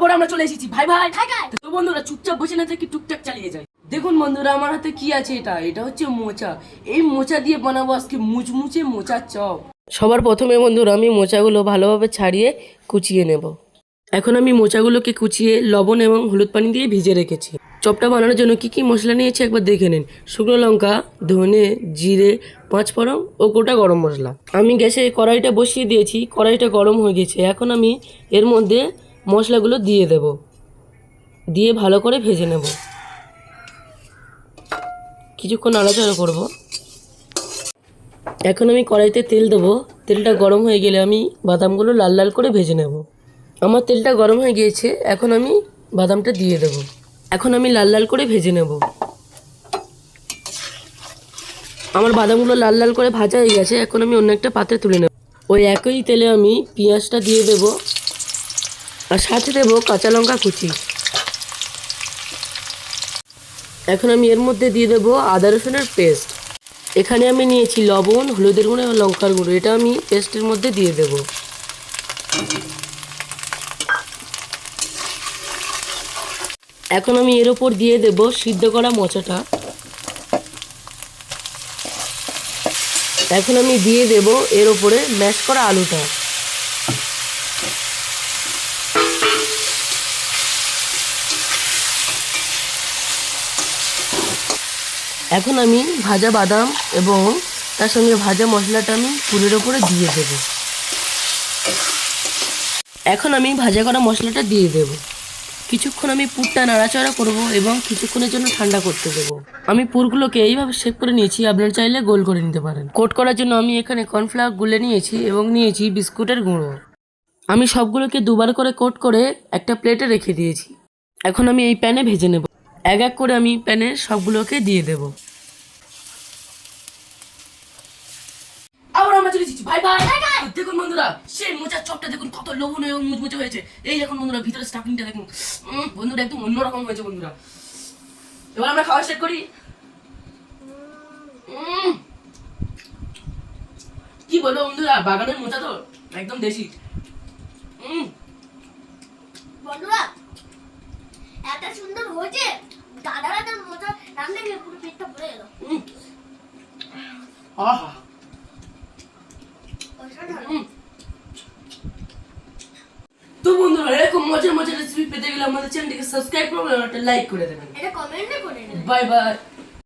আবার আমরা চলে এসেছি ভাই ভাই। তো বন্ধুরা চুপচাপ বসে না থেকে টুকটাক চালিয়ে যায়। দেখুন বন্ধুরা আমার হাতে কি আছে, এটা হচ্ছে মোচা। এই মোচা দিয়ে বানাবো আজকে মুচমুচে মোচার চপ। সবার প্রথমে বন্ধুরা আমি মোচাগুলো ভালোভাবে ছাড়িয়ে কুচিয়ে নেব। এখন আমি মোচাগুলোকে কুচিয়ে লবণ এবং হলুদ পানি দিয়ে ভিজে রেখেছি। চপটা বানানোর জন্য কি কি মশলা নিয়েছি একবার দেখে নিন। শুকনো লঙ্কা, ধনে, জিরে, পাঁচফোড়ন ও গোটা গরম মশলা। আমি গ্যাসে কড়াইটা বসিয়ে দিয়েছি, কড়াইটা গরম হয়ে গেছে। এখন আমি এর মধ্যে মশলাগুলো দিয়ে দেব, দিয়ে ভালো করে ভেজে নেব। কিছুক্ষণ নাড়াচাড়া করব। এখন আমি কড়াইতে তেল দেবো। তেলটা গরম হয়ে গেলে আমি বাদামগুলো লাল লাল করে ভেজে নেব। আমার তেলটা গরম হয়ে গিয়েছে, এখন আমি বাদামটা দিয়ে দেব। এখন আমি লাল লাল করে ভেজে নেব। আমার বাদামগুলো লাল লাল করে ভাজা হয়ে গেছে, এখন আমি অন্য একটা পাত্রে তুলে নেব। ওই একই তেলে আমি পেঁয়াজটা দিয়ে দেব, আর সাথে দেবো কাঁচা লঙ্কা কুচি। এখন আমি এর মধ্যে দিয়ে দেবো আদা রসুনের পেস্ট। এখানে আমি নিয়েছি লবণ, হলুদের গুঁড়ো এবং লঙ্কার গুঁড়ো, এটা আমি পেস্টের মধ্যে দিয়ে দেব। এখন আমি এর ওপর দিয়ে দেব সিদ্ধ করা মোচাটা। এখন আমি দিয়ে দেব এর ওপরে ম্যাশ করা আলুটা। এখন আমি ভাজা বাদাম এবং তার সঙ্গে ভাজা মশলাটা আমি পুরের ওপরে দিয়ে দেব। এখন আমি ভাজা করা মশলাটা দিয়ে দেব। কিছুক্ষণ আমি পুরটা নাড়াচাড়া করব এবং কিছুক্ষণের জন্য ঠান্ডা করতে দেবো। আমি পুরগুলোকে এইভাবে শেপ করে নিয়েছি, আপনারা চাইলে গোল করে নিতে পারেন। কোট করার জন্য আমি এখানে কর্নফ্লাওয়ার গুলে নিয়েছি এবং নিয়েছি বিস্কুটের গুঁড়ো। আমি সবগুলোকে দুবার করে কোট করে একটা প্লেটে রেখে দিয়েছি। এখন আমি এই প্যানে ভেজে নেব। এক এক করে আমি প্যানে সবগুলোকে দিয়ে দেব। আবার আমরা চলে এসেছি ভাই ভাই। দেখুন বন্ধুরা সেই মোচার চপটা দেখুন কত লোভনীয় এবং মুচমুচে হয়েছে। এই দেখুন বন্ধুরা ভিতরে স্টাফিংটা দেখুন বন্ধুরা একদম অন্যরকম হয়েছে বন্ধুরা। এবার আমরা খাওয়া স্টার্ট করি। কি বলবো বন্ধুরা, বাগানের মোচা তো একদম দেশি। বন্ধুরা এত সুন্দর হয়েছে, দাদারা তো মোচা রান্না দিয়ে পুরো পেটটা ভরে গেল। আহা তো বন্ধুরা এরকম মজার মজার রেসিপি পেতে গেলে আমাদের চ্যানেলটিকে সাবস্ক্রাইব করবেন আর একটা লাইক করে দেবেন। এটা কমেন্টে করে দেবেন। Bye bye.